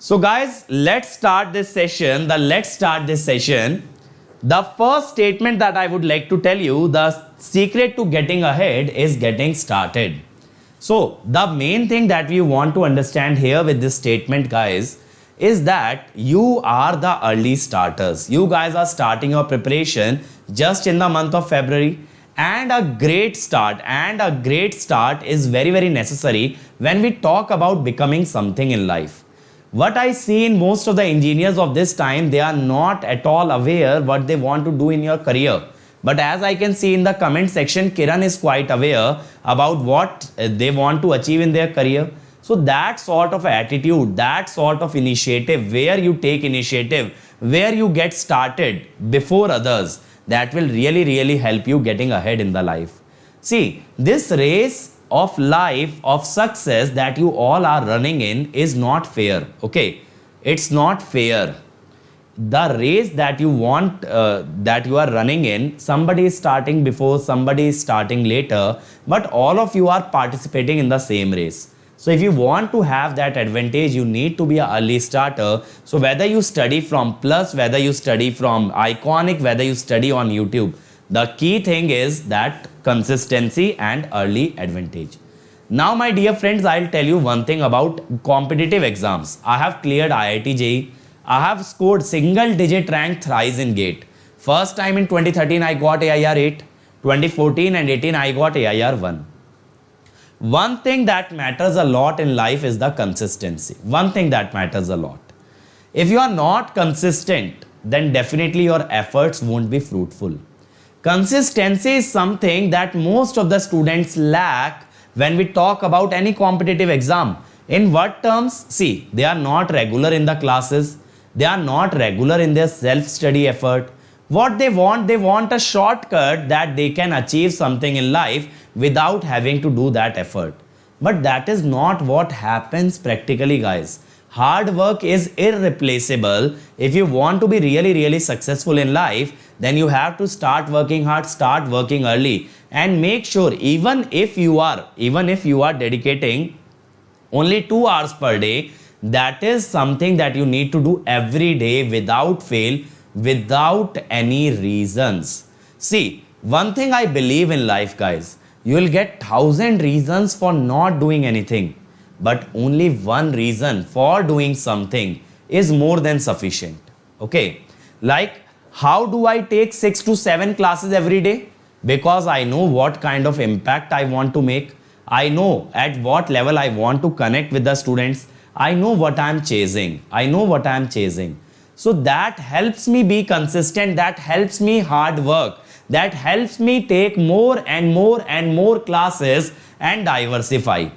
So guys, let's start this session. The first statement that I would like to tell you, the secret to getting ahead is getting started. So the main thing that we want to understand here with this statement, guys, is that you are the early starters. You guys are starting your preparation just in the month of February, and a great start is very, very necessary when we talk about becoming something in life. What I see in most of the engineers of this time, they are not at all aware what they want to do in your career. But as I can see in the comment section, Kiran is quite aware about what they want to achieve in their career. So that sort of attitude, that sort of initiative, where you take initiative, where you get started before others, that will really, really help you getting ahead in the life. See, this race of life, of success that you all are running in is not fair. Okay, it's not fair. The race that you want, that you are running in, somebody is starting before, somebody is starting later, but all of you are participating in the same race. So if you want to have that advantage, you need to be an early starter. So whether you study from Plus, whether you study from Iconic, whether you study on YouTube, the key thing is that consistency and early advantage. Now, my dear friends, I'll tell you one thing about competitive exams. I have cleared IIT JEE. I have scored single digit rank thrice in GATE. First time in 2013 I got AIR 8, 2014 and 18 I got AIR 1. One thing that matters a lot in life is the consistency. One thing that matters a lot. If you are not consistent, then definitely your efforts won't be fruitful. Consistency is something that most of the students lack when we talk about any competitive exam. In what terms? See, they are not regular in the classes. They are not regular in their self-study effort. What they want a shortcut that they can achieve something in life without having to do that effort. But that is not what happens practically, guys. Hard work is irreplaceable. If you want to be really, really successful in life, then you have to start working hard, start working early, and make sure even if you are dedicating only 2 hours per day, that is something that you need to do every day without fail, without any reasons. See, one thing I believe in life, guys, you will get 1,000 reasons for not doing anything, but only one reason for doing something is more than sufficient. Okay, like how do I take 6 to 7 classes every day? Because I know what kind of impact I want to make. I know at what level I want to connect with the students. I know what I'm chasing. So that helps me be consistent. That helps me hard work. That helps me take more and more classes and diversify.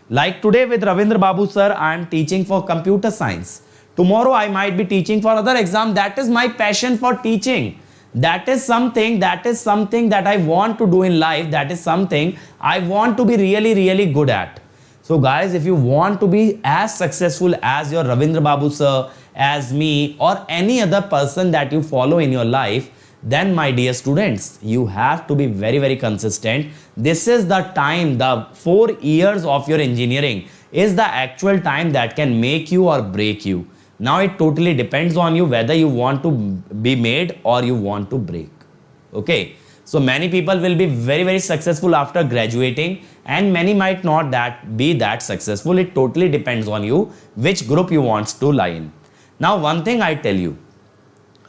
Like today with Ravindra Babu sir, I am teaching for computer science. Tomorrow I might be teaching for other exam. That is my passion for teaching. That is something that I want to do in life. That is something I want to be really, really good at. So guys, if you want to be as successful as your Ravindra Babu sir, as me, or any other person that you follow in your life, then my dear students, you have to be very, very consistent. This is the time, the 4 years of your engineering is the actual time that can make you or break you. Now it totally depends on you whether you want to be made or you want to break. Okay, so many people will be very, very successful after graduating, and many might not be that successful. It totally depends on you which group you want to lie in. Now one thing I tell you,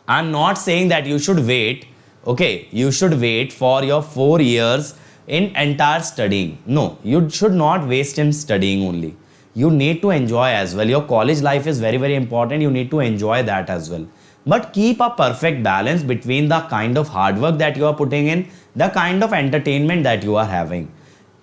I'm not saying that you should wait. Okay, you should wait for your 4 years in entire studying. No, you should not waste in studying only. You need to enjoy as well. Your college life is very, very important. You need to enjoy that as well. But keep a perfect balance between the kind of hard work that you are putting in, the kind of entertainment that you are having.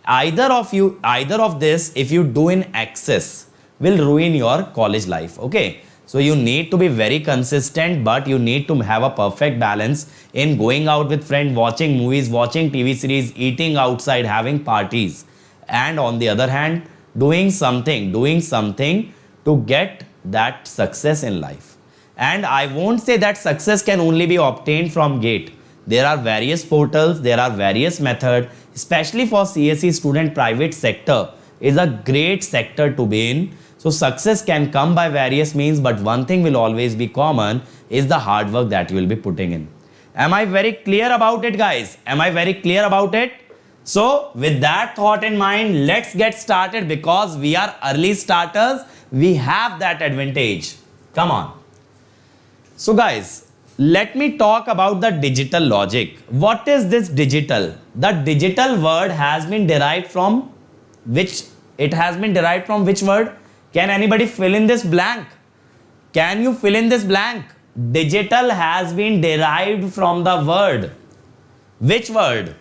Either of this, if you do in excess, will ruin your college life. Okay. So you need to be very consistent, but you need to have a perfect balance in going out with friends, watching movies, watching TV series, eating outside, having parties. And on the other hand, doing something to get that success in life. And I won't say that success can only be obtained from GATE. There are various portals, there are various methods, especially for CSE student. Private sector is a great sector to be in. So success can come by various means, but one thing will always be common is the hard work that you will be putting in. Am I very clear about it, guys? Am I very clear about it? So with that thought in mind, let's get started. Because we are early starters, we have that advantage. Come on. So guys, let me talk about the digital logic. What is this digital? The digital word has been derived from which? It has been derived from which word? Can anybody fill in this blank? Can you fill in this blank? Digital has been derived from the word. Which word?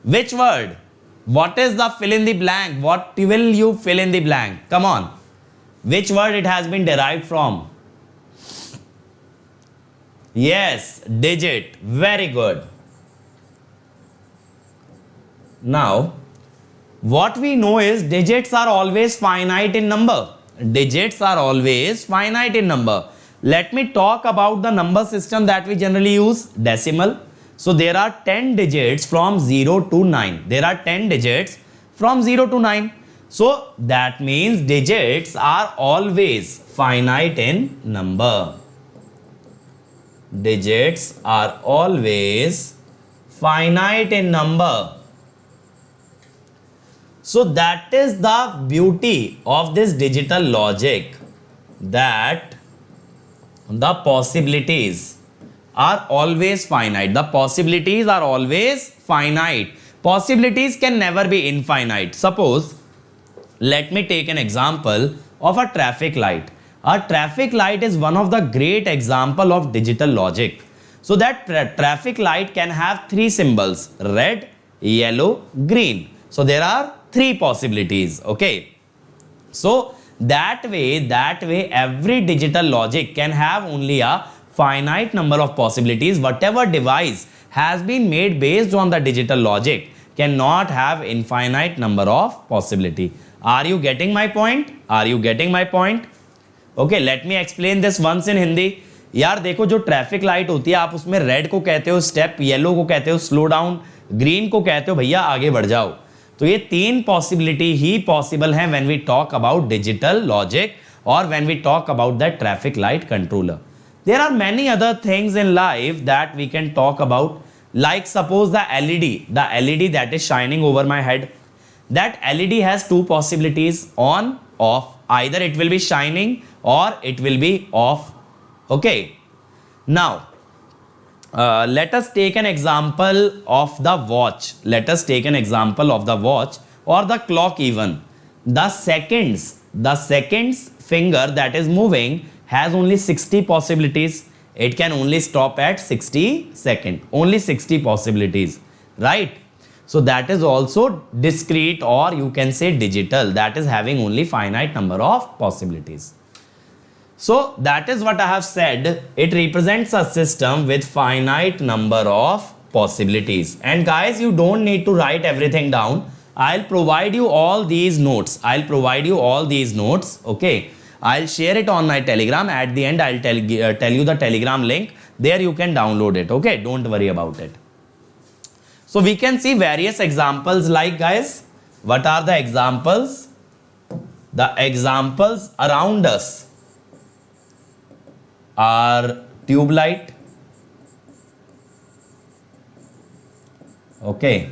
Which word? What is the fill in the blank? What will you fill in the blank? Come on. Which word it has been derived from? Yes, digit. Very good. Now, what we know is digits are always finite in number. Digits are always finite in number. Let me talk about the number system that we generally use. Decimal. So there are 10 digits from 0 to 9. There are 10 digits from 0 to 9. So that means digits are always finite in number. Digits are always finite in number. So that is the beauty of this digital logic, that the possibilities are always finite. The possibilities are always finite. Possibilities can never be infinite. Suppose, let me take an example of a traffic light. A traffic light is one of the great example of digital logic. So that traffic light can have three symbols: red, yellow, green. So there are three possibilities. Okay. So that way every digital logic can have only a finite number of possibilities. Whatever device has been made based on the digital logic cannot have infinite number of possibility. Are you getting my point? Are you getting my point? Okay, let me explain this once in Hindi. यार देखो, जो traffic light होती है, आप उसमें red को कहते हो स्टेप, येलो को कहते हो स्लो डाउन, ग्रीन को कहते हो भैया आगे बढ़ जाओ. तो ये तीन पॉसिबिलिटी ही पॉसिबल हैं when we talk about digital logic और when we talk about that traffic light controller. There are many other things in life that we can talk about, like suppose the LED that is shining over my head. That LED has two possibilities: on, off. Either it will be shining or it will be off. Okay. Now, let us take an example of the watch. Let us take an example of the watch or the clock even. The seconds finger that is moving has only 60 possibilities. It can only stop at 60 seconds. Only 60 possibilities. Right? So that is also discrete, or you can say digital. That is having only finite number of possibilities. So that is what I have said. It represents a system with finite number of possibilities. And guys, you don't need to write everything down. I'll provide you all these notes. Okay. I'll share it on my Telegram. At the end, I'll tell you the Telegram link. There you can download it. Okay, don't worry about it. So we can see various examples, like, guys, what are the examples? The examples around us are tube light. Okay.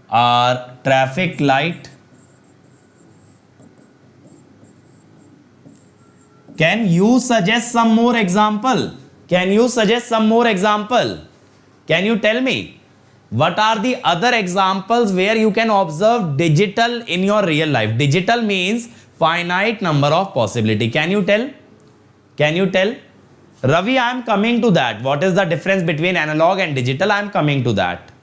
Are traffic light. Can you suggest some more example? Can you suggest some more example? Can you tell me what are the other examples where you can observe digital in your real life? Digital means finite number of possibility. Can you tell? Can you tell? Ravi, I am coming to that. What is the difference between analog and digital? I am coming to that.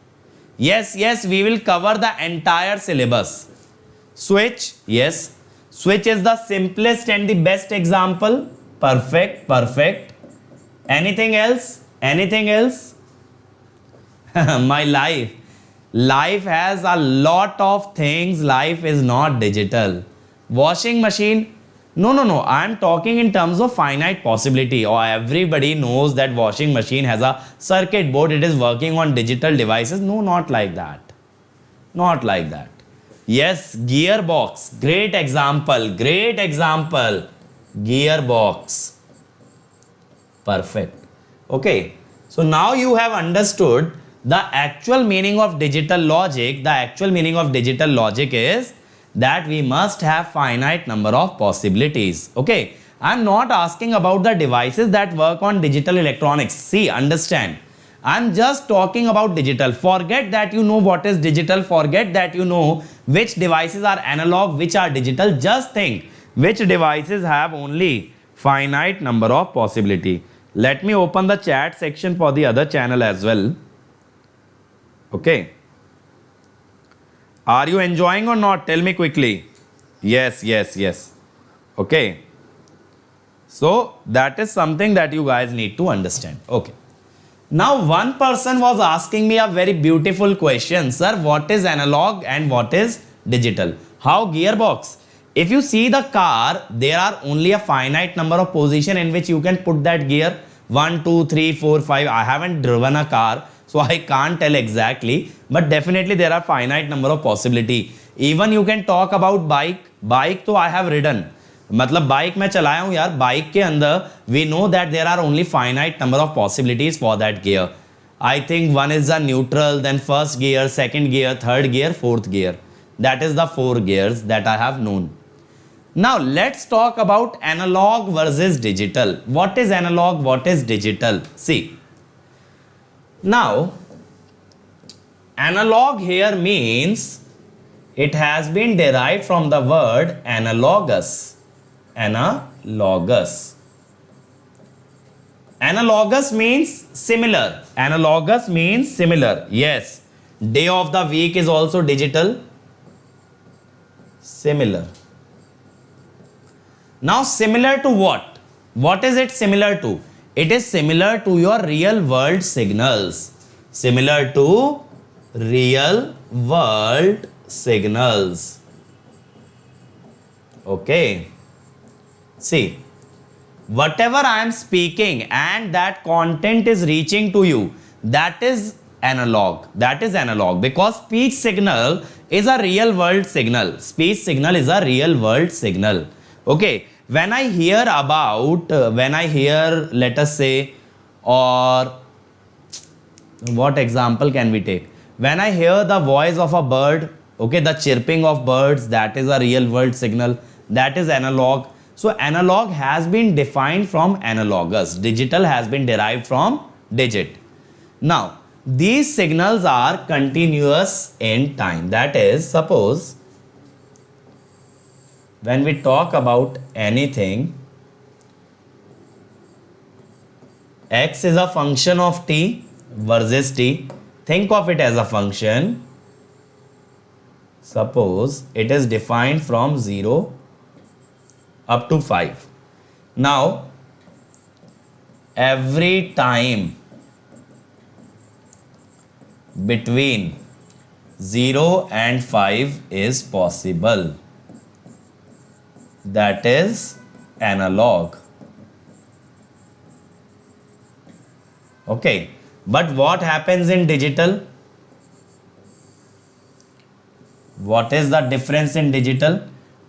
Yes, we will cover the entire syllabus. Switch, yes. Switch is the simplest and the best example. Perfect. Anything else? My life has a lot of things. Life is not digital. Washing machine, no, I am talking in terms of finite possibility. Or everybody knows that washing machine has a circuit board, it is working on digital devices. No, not like that. Yes, gearbox. Great example. Great example. Gearbox. Perfect. Okay. So now you have understood the actual meaning of digital logic. The actual meaning of digital logic is that we must have finite number of possibilities. Okay. I'm not asking about the devices that work on digital electronics. See, understand. I'm just talking about digital. Forget that you know what is digital. Forget that you know which devices are analog, which are digital. Just think which devices have only finite number of possibility. Let me open the chat section for the other channel as well. Okay. Are you enjoying or not? Tell me quickly. Yes, yes, yes. Okay. So that is something that you guys need to understand. Okay. Now one person was asking me a very beautiful question. Sir, what is analog and what is digital? How gearbox? If you see the car, there are only a finite number of position in which you can put that gear. 1, 2, 3, 4, 5. I haven't driven a car, so I can't tell exactly. But definitely there are finite number of possibility. Even you can talk about bike. Bike तो I have ridden. मतलब bike मैं चलाया हूं यार. Bike के अंदर we know that there are only finite number of possibilities for that gear. I think one is the neutral, then first gear, second gear, third gear, fourth gear. That is the 4 gears that I have known. Now let's talk about analog versus digital. What is analog? What is digital? See. Now, analog here means it has been derived from the word analogous. Analogous. Analogous means similar. Analogous means similar. Yes. Day of the week is also digital. Similar. Now similar to what? What is it similar to? It is similar to your real world signals. Similar to real world signals. Okay. See, whatever I am speaking and that content is reaching to you, that is analog. That is analog because speech signal is a real world signal. Speech signal is a real world signal. Okay. When I hear about, let us say, or what example can we take? When I hear the voice of a bird, okay, the chirping of birds, that is a real world signal. That is analog. So analog has been defined from analogous. Digital has been derived from digit. Now, these signals are continuous in time. That is, suppose when we talk about anything, x is a function of t versus t. Think of it as a function. Suppose it is defined from 0 up to 5. Now, every time between 0 and 5 is possible. That is analog. Okay, but what happens in digital? What is the difference in digital?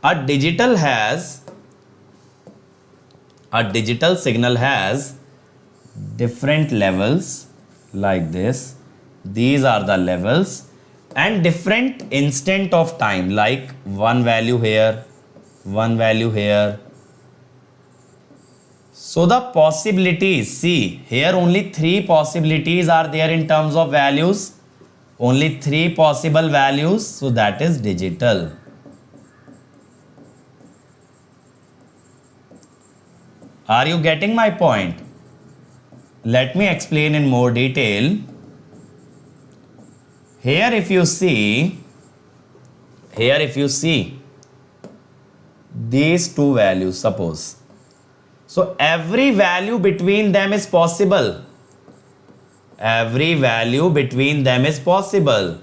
A digital signal has different levels like this. These are the levels and different instant of time, like one value here, one value here. So the possibilities, see here only 3 possibilities are there in terms of values. Only 3 possible values. So that is digital. Are you getting my point? Let me explain in more detail. Here if you see these 2 values, suppose. So every value between them is possible. Every value between them is possible.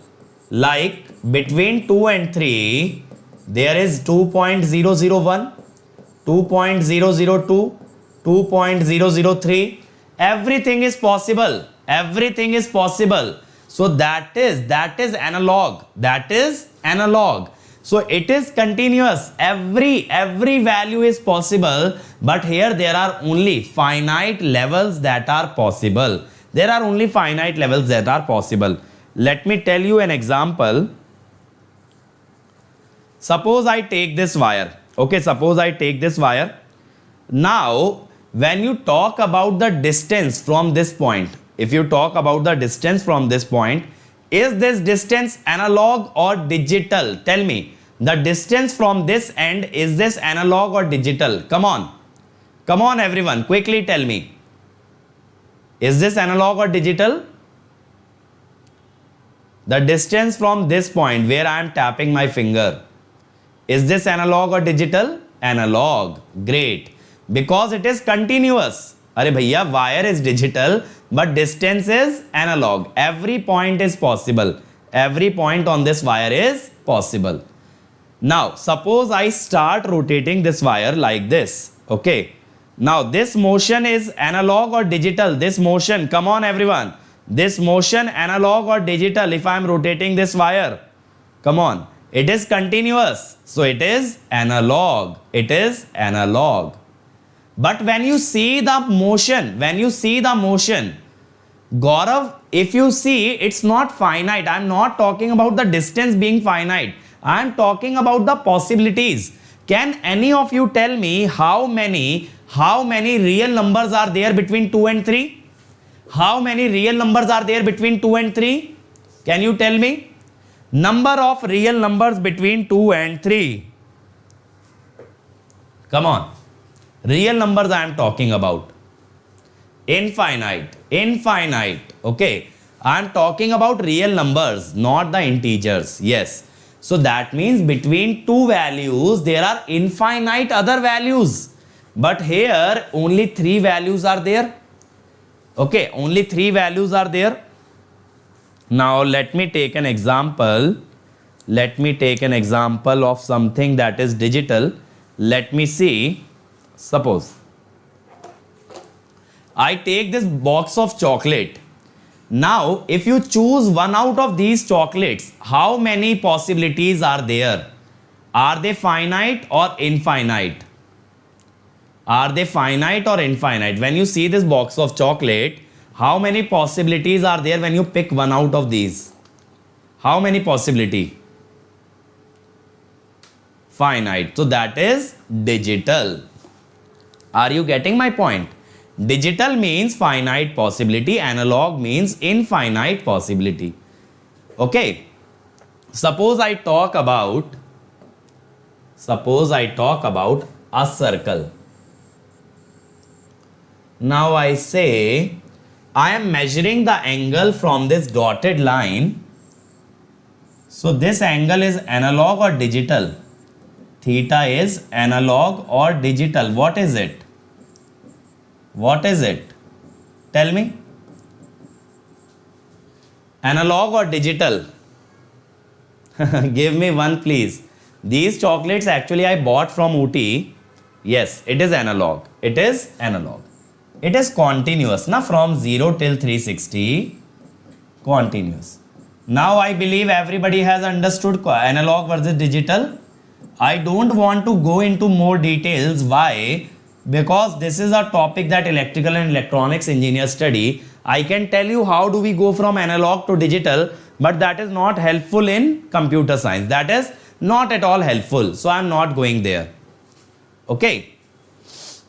Like between 2 and 3, there is 2.001, 2.002, 2.003. Everything is possible. Everything is possible. So that is analog. That is analog. So it is continuous. Every value is possible, but here there are only finite levels that are possible. There are only finite levels that are possible. Let me tell you an example. Suppose I take this wire. Okay, suppose I take this wire. Now when you talk about the distance from this point, if you talk about the distance from this point, is this distance analog or digital? Tell me, the distance from this end, is this analog or digital? Come on everyone, quickly tell me. Is this analog or digital? The distance from this point where I am tapping my finger, is this analog or digital? Analog. Great. Because it is continuous. अरे भैया, wire is digital but distance is analog. Every point is possible. Every point on this wire is possible. Now suppose I start rotating this wire like this. Okay, now this motion is analog or digital? This motion, come on everyone, this motion analog or digital? If I am rotating this wire, come on, it is continuous, so it is analog. It is analog. But when you see the motion, Gaurav, if you see, it's not finite. I'm not talking about the distance being finite. I'm talking about the possibilities. Can any of you tell me how many real numbers are there between 2 and 3? How many real numbers are there between 2 and 3? Can you tell me? Number of real numbers between 2 and 3. Come on. Real numbers I am talking about. Infinite. Okay. I am talking about real numbers, not the integers. Yes. So that means between two values, there are infinite other values. But here only 3 values are there. Okay. Only 3 values are there. Now let me take an example. Let me take an example of something that is digital. Let me see. Suppose I take this box of chocolate. Now if you choose one out of these chocolates, how many possibilities are there? Are they finite or infinite? Are they finite or infinite? When you see this box of chocolate, how many possibilities are there when you pick one out of these? How many possibility? Finite. So that is digital. Are you getting my point? Digital means finite possibility, analog means infinite possibility. Okay. Suppose I talk about a circle. Now I say I am measuring the angle from this dotted line. So this angle is analog or digital? Theta is analog or digital? What is it? What is it? Tell me. Analog or digital? Give me one please. These chocolates actually I bought from Ooty. Yes, it is analog. It is analog. It is continuous. Now from 0 till 360. Continuous. Now I believe everybody has understood analog versus digital. I don't want to go into more details. Why? Because this is a topic that electrical and electronics engineers study. I can tell you how do we go from analog to digital, but that is not helpful in computer science. That is not at all helpful. So I am not going there. Okay.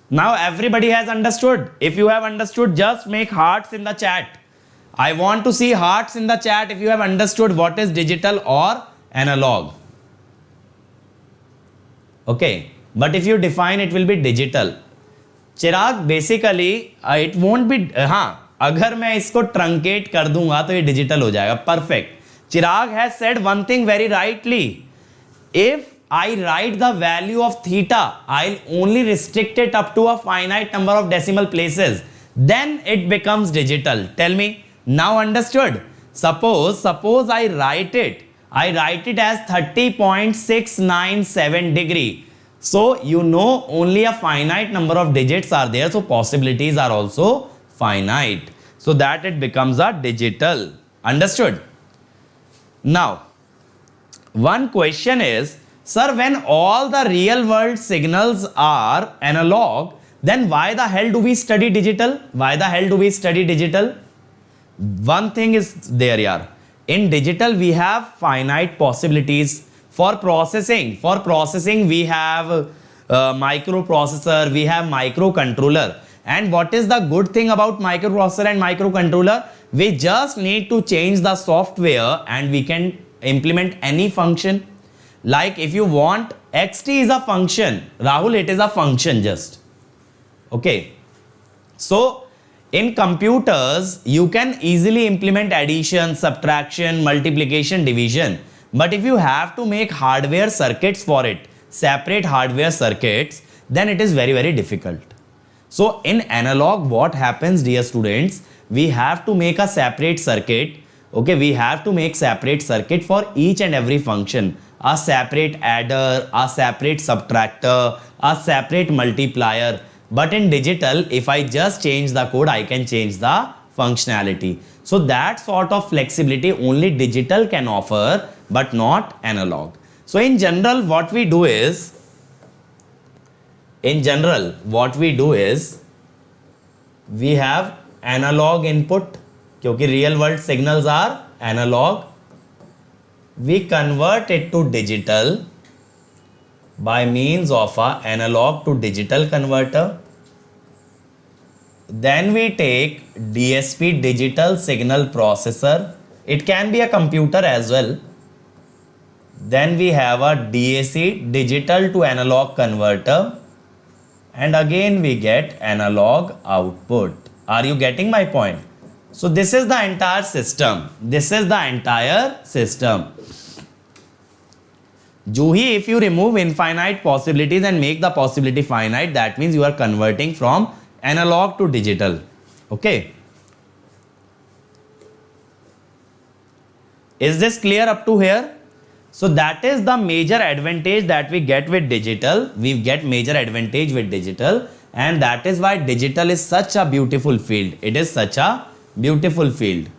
Now everybody has understood. If you have understood, just make hearts in the chat. I want to see hearts in the chat if you have understood what is digital or analog. Okay, but if you define, it will be digital. Chirag basically it won't be, हाँ, अगर मैं इसको truncate कर दूंगा तो ये digital हो जाएगा. Perfect. Chirag has said one thing very rightly. If I write the value of theta, I'll only restrict it up to a finite number of decimal places. Then it becomes digital. Tell me, now understood? Suppose I write it as 30.697 degree. So you know only a finite number of digits are there. So possibilities are also finite. So that it becomes a digital. Understood? Now, one question is, Sir, when all the real world signals are analog, then why the hell do we study digital? Why the hell do we study digital? One thing is there, yaar. In digital, we have finite possibilities for processing. For processing, we have microprocessor, we have microcontroller. And what is the good thing about microprocessor and microcontroller? We just need to change the software and we can implement any function. Like if you want, xt is a function. Rahul, it is a function just. Okay. So in computers, you can easily implement addition, subtraction, multiplication, division. But if you have to make hardware circuits for it, separate hardware circuits, then it is very, very difficult. So in analog, what happens, dear students, we have to make a separate circuit. Okay, we have to make separate circuit for each and every function. A separate adder, a separate subtractor, a separate multiplier. But in digital, if I just change the code, I can change the functionality. So that sort of flexibility only digital can offer, but not analog. So in general, what we do is, we have analog input, क्योंकि real world signals are analog. We convert it to digital by means of a analog to digital converter. Then we take DSP, digital signal processor. It can be a computer as well. Then we have a DAC, digital to analog converter. And again we get analog output. Are you getting my point? So this is the entire system. Juhi, if you remove infinite possibilities and make the possibility finite, that means you are converting from analog to digital. Okay. Is this clear up to here? So that is the major advantage that we get with digital. We get major advantage with digital, and that is why digital is such a beautiful field. It is such a beautiful field.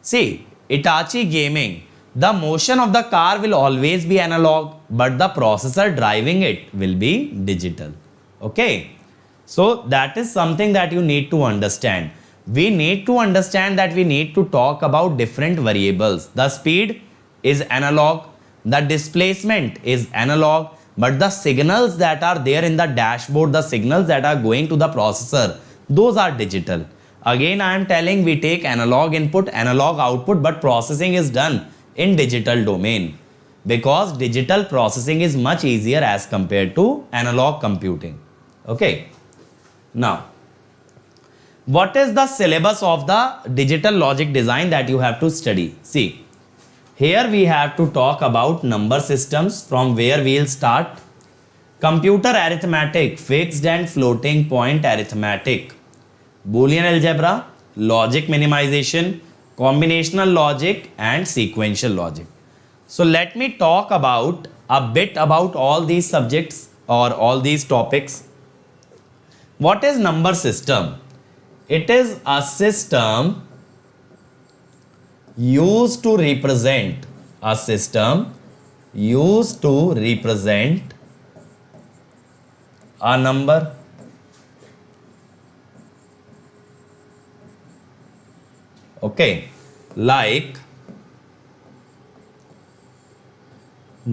See, Itachi Gaming, the motion of the car will always be analog, but the processor driving it will be digital. Okay. So that is something that you need to understand. We need to understand that we need to talk about different variables. The speed is analog, the displacement is analog, but the signals that are there in the dashboard, the signals that are going to the processor, those are digital. Again, I am telling we take analog input, analog output, but processing is done in digital domain because digital processing is much easier as compared to analog computing. Okay. Now, what is the syllabus of the digital logic design that you have to study? See, here we have to talk about number systems, from where we will start. Computer arithmetic, fixed and floating point arithmetic, Boolean algebra, logic minimization, combinational logic and sequential logic. So let me talk about a bit about all these subjects or all these topics. What is number system? It is a system used to represent a number. Okay, like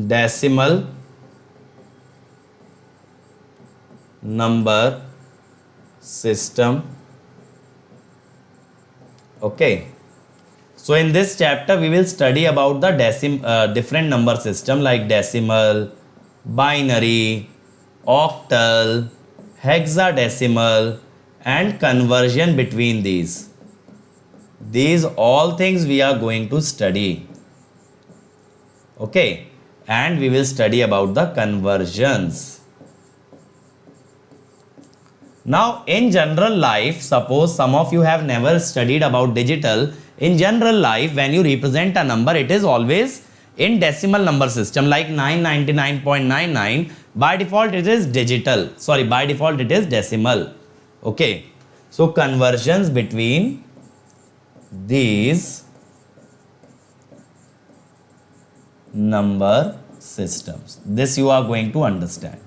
decimal number system. Okay, so in this chapter we will study about the different number system like decimal, binary, octal, hexadecimal and conversion between these. These all things we are going to study. Okay, and we will study about the conversions. Now, in general life, suppose some of you have never studied about digital. In general life, when you represent a number, it is always in decimal number system like 999.99. By default, it is digital. Sorry, by default, it is decimal. Okay. So, conversions between these number systems. This you are going to understand.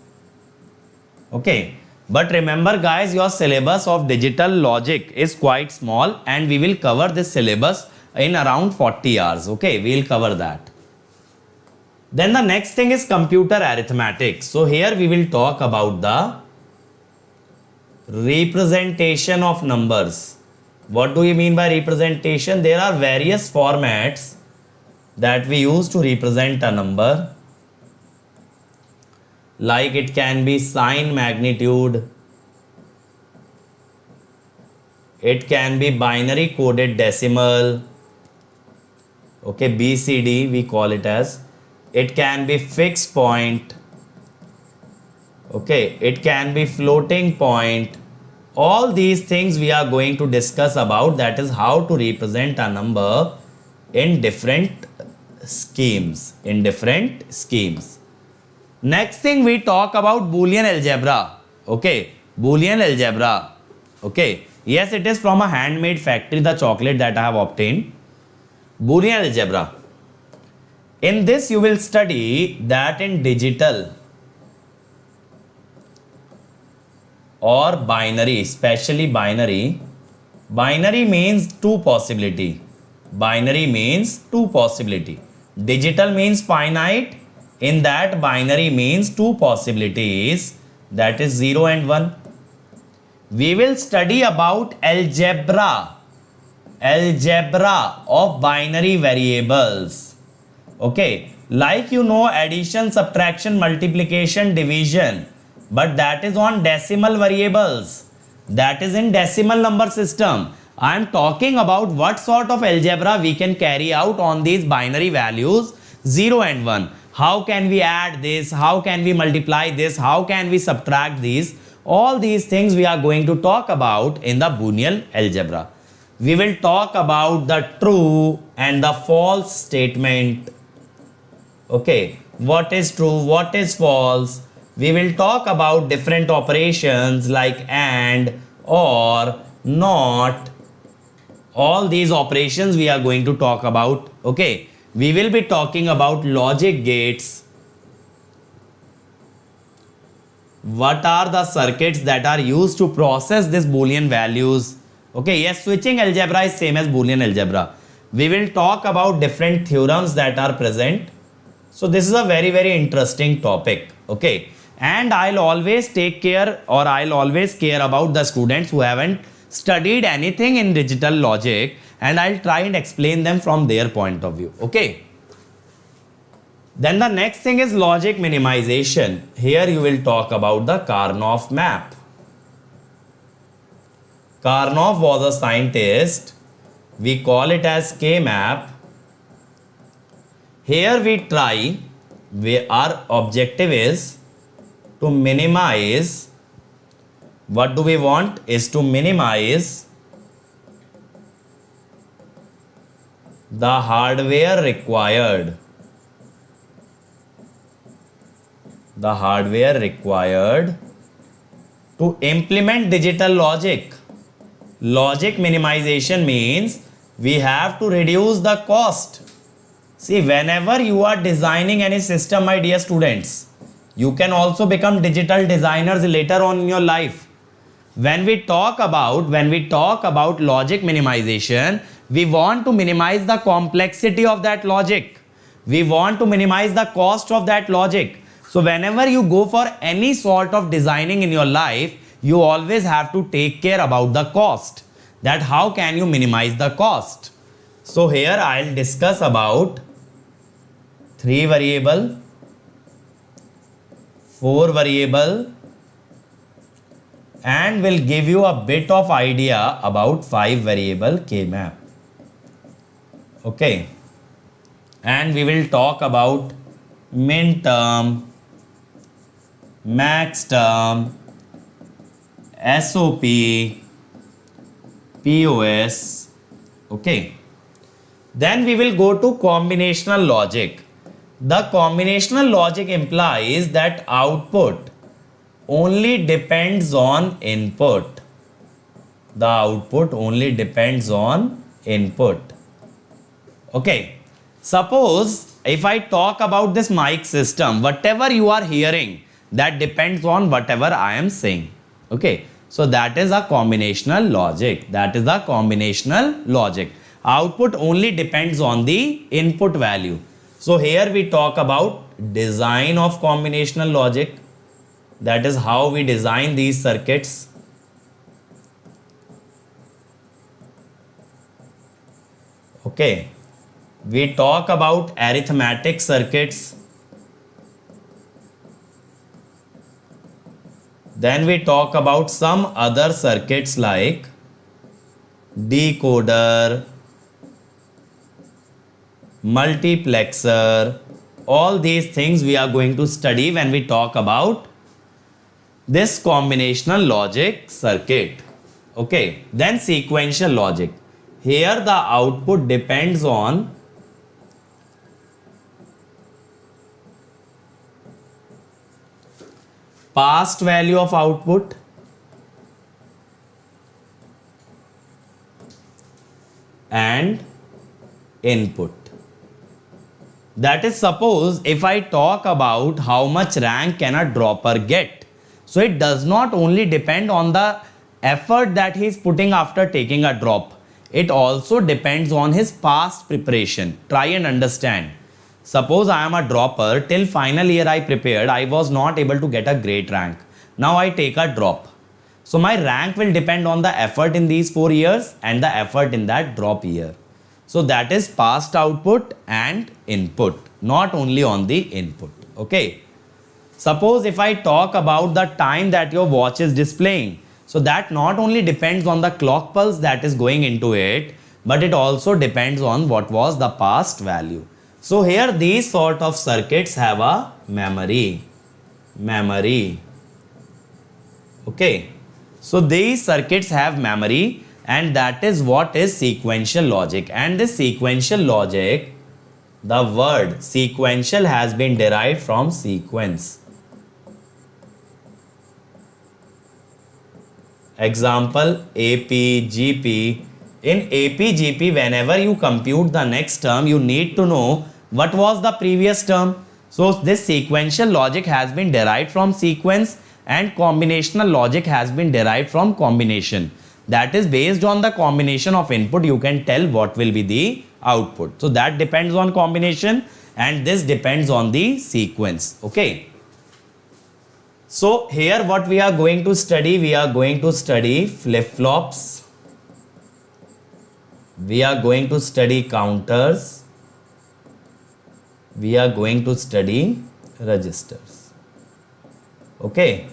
Okay, but remember guys, your syllabus of digital logic is quite small and we will cover this syllabus in around 40 hours. Okay, we will cover that. Then the next thing is computer arithmetic. So here we will talk about the representation of numbers. What do you mean by representation? There are various formats that we use to represent a number. Like it can be sign magnitude, it can be binary coded decimal, okay, BCD we call it as, it can be fixed point, okay, it can be floating point. All these things we are going to discuss about, that is how to represent a number in different schemes, Next thing we talk about Boolean algebra. Okay, Boolean algebra. Okay, yes, it is from a handmade factory, the chocolate that I have obtained. Boolean algebra. In this you will study that in digital or binary, especially binary. Binary means two possibility. Digital means finite. In that, binary means two possibilities, that is 0 and 1. We will study about algebra of binary variables. Okay, like you know, addition, subtraction, multiplication, division, but that is on decimal variables, that is in decimal number system. I am talking about what sort of algebra we can carry out on these binary values 0 and 1. How can we add this? How can we multiply this? How can we subtract these? All these things we are going to talk about in the Boolean algebra. We will talk about the true and the false statement. Okay, what is true, what is false? We will talk about different operations like and, or, not. All these operations we are going to talk about. Okay, we will be talking about logic gates. What are the circuits that are used to process this Boolean values? Okay, yes, switching algebra is same as Boolean algebra. We will talk about different theorems that are present. So this is a very, very interesting topic. Okay, and I'll always take care, or I'll always care about the students who haven't studied anything in digital logic, and I'll try and explain them from their point of view. Okay. Then the next thing is logic minimization. Here you will talk about the Karnoff map. Karnoff was a scientist. We call it as K-map. Here our objective is to minimize. What do we want? Is to minimize the hardware required. To implement digital logic. Logic minimization means we have to reduce the cost. See, whenever you are designing any system, my dear students, you can also become digital designers later on in your life. When we talk about logic minimization, we want to minimize the complexity of that logic. We want to minimize the cost of that logic. So whenever you go for any sort of designing in your life, you always have to take care about the cost. That how can you minimize the cost? So here I'll discuss about 3 variable, 4 variable, and will give you a bit of idea about 5 variable K-map. Okay, and we will talk about min term, max term, SOP, POS. Okay, then we will go to combinational logic. The combinational logic implies that output only depends on input. The output only depends on input. Okay, suppose if I talk about this mic system, whatever you are hearing, that depends on whatever I am saying. Okay, so that is a combinational logic. That is the combinational logic. Output only depends on the input value. So here we talk about design of combinational logic. That is how we design these circuits. Okay, we talk about arithmetic circuits. Then we talk about some other circuits like decoder, multiplexer. All these things we are going to study when we talk about this combinational logic circuit. Okay, then sequential logic. Here the output depends on past value of output and input. That is, suppose if I talk about how much rank can a dropper get, so it does not only depend on the effort that he is putting after taking a drop, it also depends on his past preparation. Try and understand. Suppose I am a dropper, till final year I prepared, I was not able to get a great rank. Now I take a drop. So my rank will depend on the effort in these 4 years and the effort in that drop year. So that is past output and input, not only on the input. Okay. Suppose if I talk about the time that your watch is displaying, so that not only depends on the clock pulse that is going into it, but it also depends on what was the past value. So here these sort of circuits have a memory. Okay. So these circuits have memory, and that is what is sequential logic. And this sequential logic, the word sequential has been derived from sequence. Example, AP, GP. In AP, GP, whenever you compute the next term, you need to know what was the previous term. So this sequential logic has been derived from sequence, and combinational logic has been derived from combination. That is, based on the combination of input, you can tell what will be the output. So that depends on combination, and this depends on the sequence. Okay. So here what we are going to study, we are going to study flip-flops, we are going to study counters, we are going to study registers. Okay.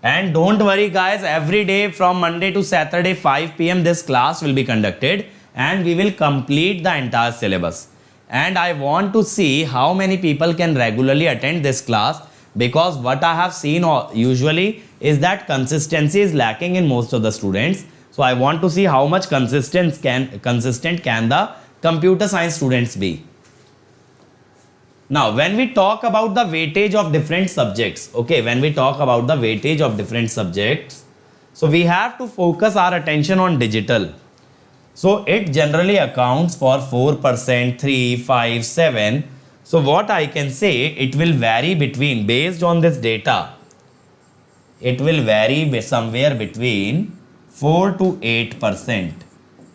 And don't worry guys, every day from Monday to Saturday 5 PM this class will be conducted, and we will complete the entire syllabus. And I want to see how many people can regularly attend this class, because what I have seen usually is that consistency is lacking in most of the students. So I want to see how much consistent can the computer science students be. Now when we talk about the weightage of different subjects, okay, when we talk about the weightage of different subjects, so we have to focus our attention on digital. So it generally accounts for 4%, 3, 5, 7. So what I can say, it will vary between, based on this data, it will vary somewhere between 4 to 8%.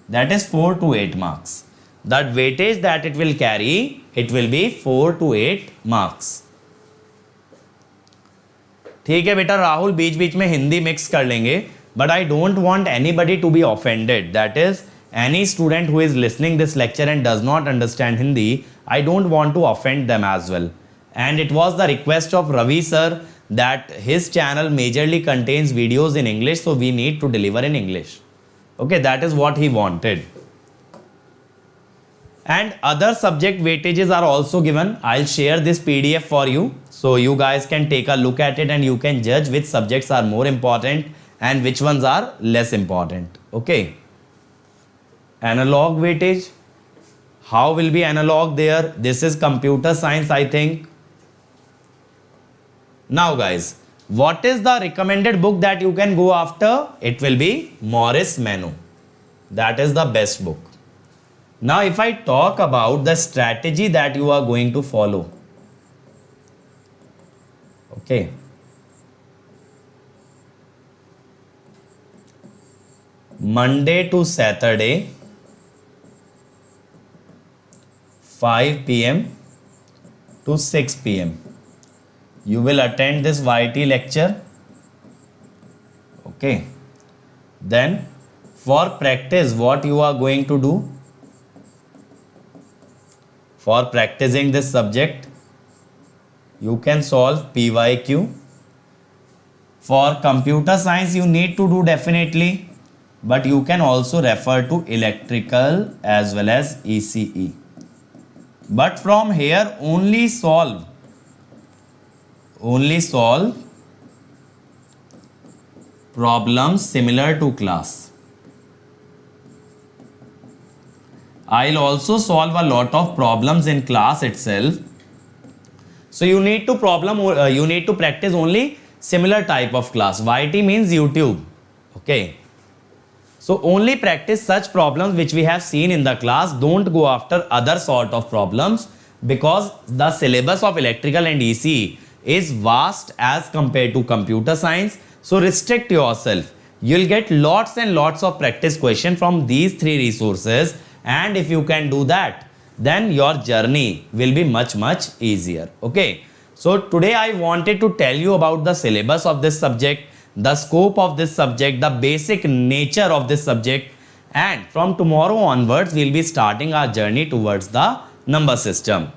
That is 4 to 8 marks. That weightage that it will carry, it will be 4 to 8 marks. ठीक है बेटा राहुल, बीच बीच में Hindi mix कर लेंगे, but I don't want anybody to be offended. That is, any student who is listening this lecture and does not understand Hindi, I don't want to offend them as well. And it was the request of Ravi sir that his channel majorly contains videos in English, so we need to deliver in English. Okay, that is what he wanted. And other subject weightages are also given. I'll share this PDF for you, so you guys can take a look at it and you can judge which subjects are more important and which ones are less important. Okay. Analog weightage. How will be analog there? This is computer science, I think. Now guys, what is the recommended book that you can go after? It will be Morris Menu. That is the best book. Now if I talk about the strategy that you are going to follow, okay, Monday to Saturday, 5 p.m. to 6 p.m. you will attend this YT lecture. Okay. Then for practice, what you are going to do? For practicing this subject, you can solve PYQ. For computer science, you need to do definitely, but you can also refer to electrical as well as ECE. But from here, only solve problems similar to class. I'll also solve a lot of problems in class itself. So you need to practice only similar type of class. YT means YouTube. Okay. So only practice such problems which we have seen in the class. Don't go after other sort of problems, because the syllabus of electrical and ECE is vast as compared to computer science. So restrict yourself. You'll get lots and lots of practice questions from these three resources, and if you can do that, then your journey will be much easier. Okay. So today I wanted to tell you about the syllabus of this subject, the scope of this subject, the basic nature of this subject, and from tomorrow onwards we'll be starting our journey towards the number system.